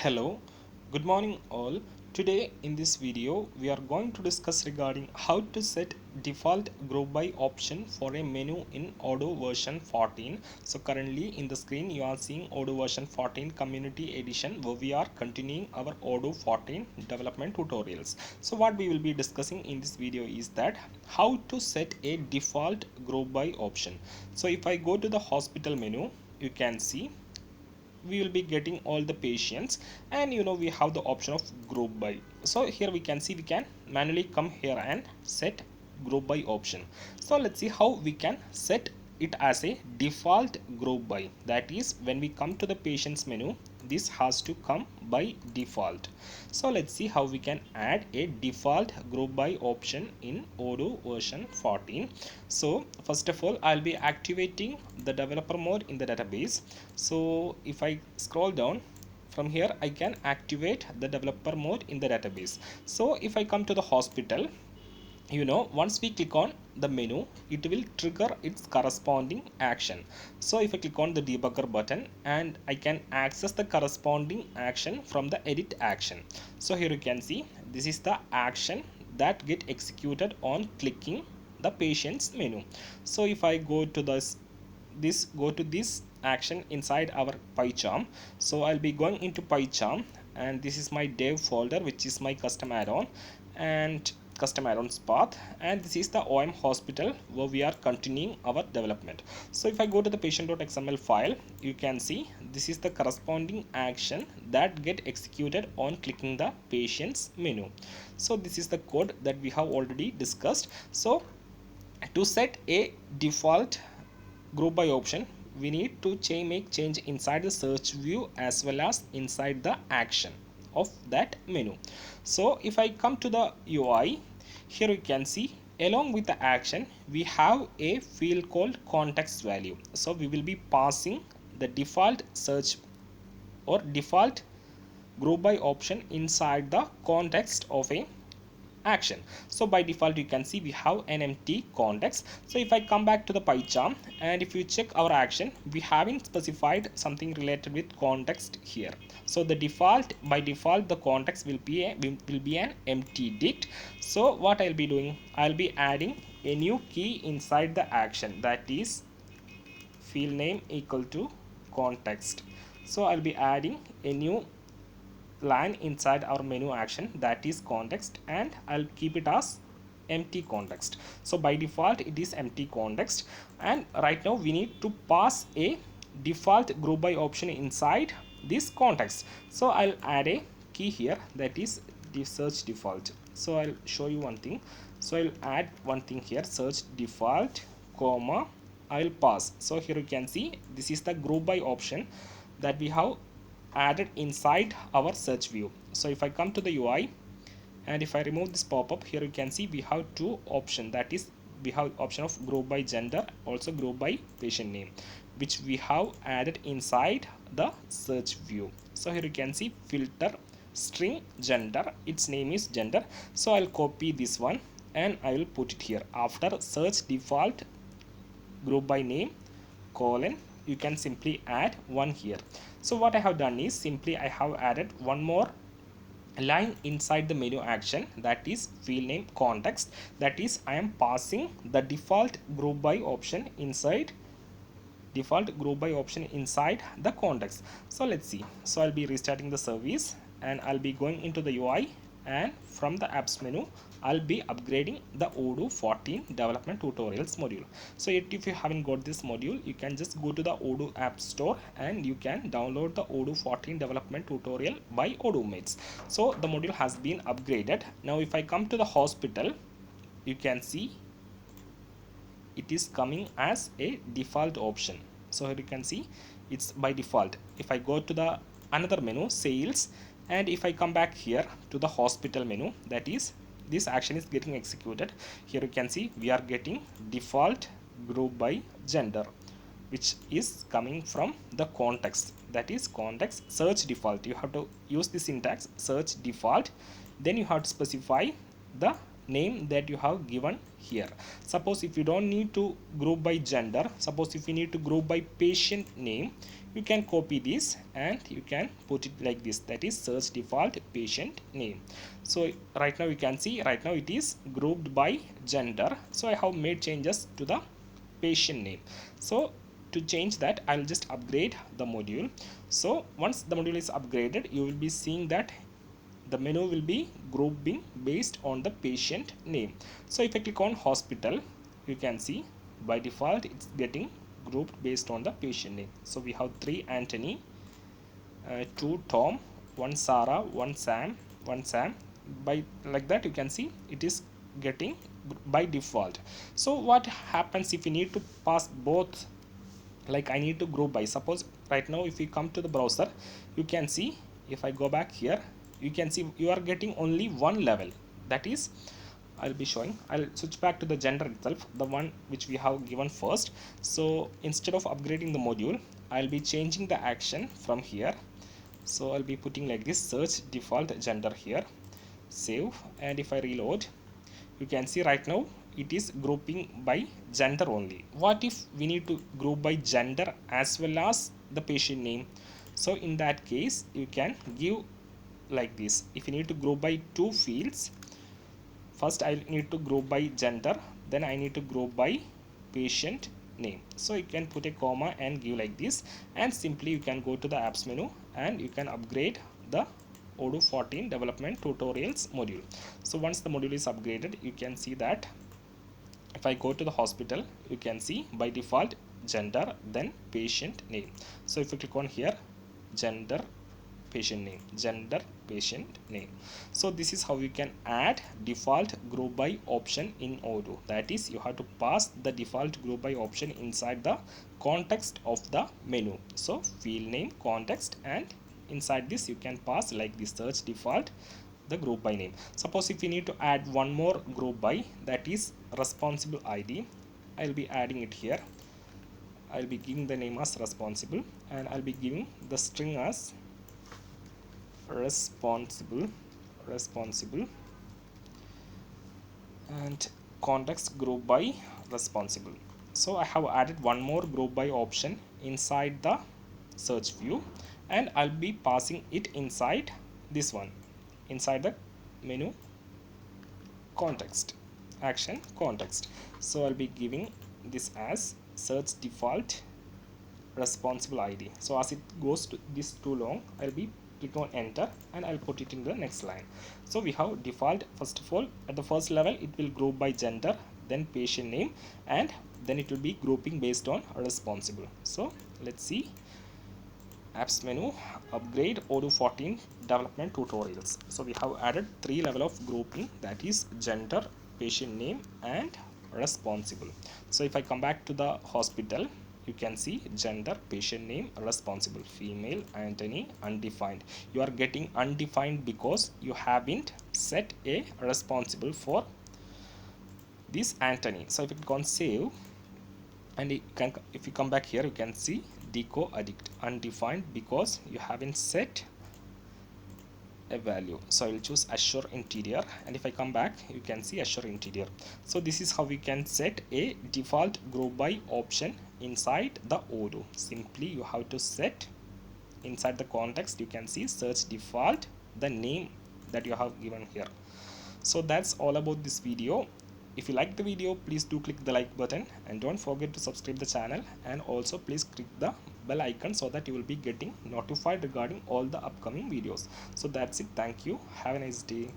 Hello, good morning all. Today in this video we are going to discuss regarding how to set default group by option for a menu in Odoo version 14. So currently in the screen you are seeing Odoo version 14 community edition where we are continuing our Odoo 14 development tutorials. So what we will be discussing in this video is that how to set a default group by option. So if I go to the hospital menu, you can see we will be getting all the patients, and we have the option of group by. So here we can see we can manually come here and set group by option. So let's see how we can set it as a default group by. That is, when we come to the patients menu, this has to come by default. So let's see how we can add a default group by option in Odoo version 14. So first of all, I'll be activating the developer mode in the database. So if I scroll down from here, I can activate the developer mode in the database. So if I come to the hospital, once we click on the menu, it will trigger its corresponding action. So if I click on the debugger button, and I can access the corresponding action from the edit action. So here you can see this is the action that get executed on clicking the patient's menu. So if I go to this action inside our PyCharm, so I'll be going into PyCharm, and this is my dev folder, which is my custom add-on and custom add-ons path, and this is the OM hospital where we are continuing our development. So if I go to the patient.xml file, you can see this is the corresponding action that get executed on clicking the patient's menu. So this is the code that we have already discussed. So to set a default group by option, we need to make change inside the search view as well as inside the action of that menu. So if I come to the UI, here you can see along with the action we have a field called context value. So we will be passing the default search or default group by option inside the context of a action. So by default you can see we have an empty context. So if I come back to the PyCharm, and if you check our action, we haven't specified something related with context here. So the default, by default, the context will be an empty dict. So what I'll be doing, I'll be adding a new key inside the action, that is field name equal to context. So I'll be adding a new line inside our menu action, that is context, and I'll keep it as empty context. So by default it is empty context, and right now we need to pass a default group by option inside this context. So I'll add a key here, that is the search default. So I'll show you one thing. So I'll add one thing here, search default comma, I'll pass. So here you can see this is the group by option that we have added inside our search view. So if I come to the UI, and if I remove this pop-up, here you can see we have two options, that is we have option of group by gender, also group by patient name, which we have added inside the search view. So here you can see filter string gender, its name is gender. So I'll copy this one and I will put it here after search default group by name colon. You can simply add one here. So what I have done is simply I have added one more line inside the menu action, that is field name context, that is I am passing the default group by option inside the context. So let's see. So I'll be restarting the service, and I'll be going into the UI, and from the apps menu I'll be upgrading the Odoo 14 development tutorials module. So if you haven't got this module, you can just go to the Odoo app store and you can download the Odoo 14 development tutorial by Odoo Mates. So the module has been upgraded. Now if I come to the hospital, you can see it is coming as a default option. So here you can see it's by default. If I go to the another menu, sales, and if I come back here to the hospital menu, that is this action is getting executed. Here you can see we are getting default group by gender, which is coming from the context, that is context search default. You have to use the syntax search default, then you have to specify the name that you have given here. Suppose if you don't need to group by gender, suppose if you need to group by patient name, you can copy this and you can put it like this, that is search default patient name. So right now you can see, right now it is grouped by gender, so I have made changes to the patient name. So to change that, I'll just upgrade the module. So once the module is upgraded, you will be seeing that the menu will be grouping based on the patient name. So if I click on hospital, you can see by default it's getting grouped based on the patient name. So we have 3 Anthony, 2 Tom, 1 Sarah, 1 Sam, 1 Sam. By like that you can see it is getting by default. So what happens if you need to pass both, like I need to group by, suppose right now if you come to the browser, you can see if I go back here, you can see you are getting only one level, that is I'll be showing. I'll switch back to the gender itself, the one which we have given first. So instead of upgrading the module, I'll be changing the action from here. So I'll be putting like this, search default gender here, save, and if I reload, you can see right now it is grouping by gender only. What if we need to group by gender as well as the patient name? So in that case you can give like this. If you need to group by two fields, first I need to group by gender, then I need to group by patient name. So you can put a comma and give like this, and simply you can go to the apps menu and you can upgrade the Odoo 14 development tutorials module. So once the module is upgraded, you can see that if I go to the hospital, you can see by default gender, then patient name. So if you click on here, gender, patient name, gender, patient name. So this is how you can add default group by option in Odoo. That is, you have to pass the default group by option inside the context of the menu. So field name, context, and inside this you can pass like the search default the group by name. Suppose if you need to add one more group by, that is responsible ID, I'll be adding it here. I'll be giving the name as responsible, and I'll be giving the string as responsible, and context group by responsible. So I have added one more group by option inside the search view, and I'll be passing it inside this one, inside the menu context, action context. So I'll be giving this as search default responsible ID. So as it goes to this too long, I'll be click on enter and I'll put it in the next line. So we have default, first of all at the first level it will group by gender, then patient name, and then it will be grouping based on responsible. So let's see apps menu, upgrade Odoo 14 development tutorials. So we have added 3 level of grouping, that is gender, patient name, and responsible. So if I come back to the hospital, you can see gender, patient name, responsible, female, Anthony, undefined. You are getting undefined because you haven't set a responsible for this Anthony. So if you click on save, and if you come back here, you can see deco addict, undefined because you haven't set a value. So I will choose Azure Interior, and if I come back, you can see Azure Interior. So this is how we can set a default group by option inside the Odoo. Simply you have to set inside the context, you can see search default the name that you have given here. So that's all about this video. If you like the video, please do click the like button, and don't forget to subscribe the channel, and also please click the bell icon so that you will be getting notified regarding all the upcoming videos. So that's it. Thank you. Have a nice day.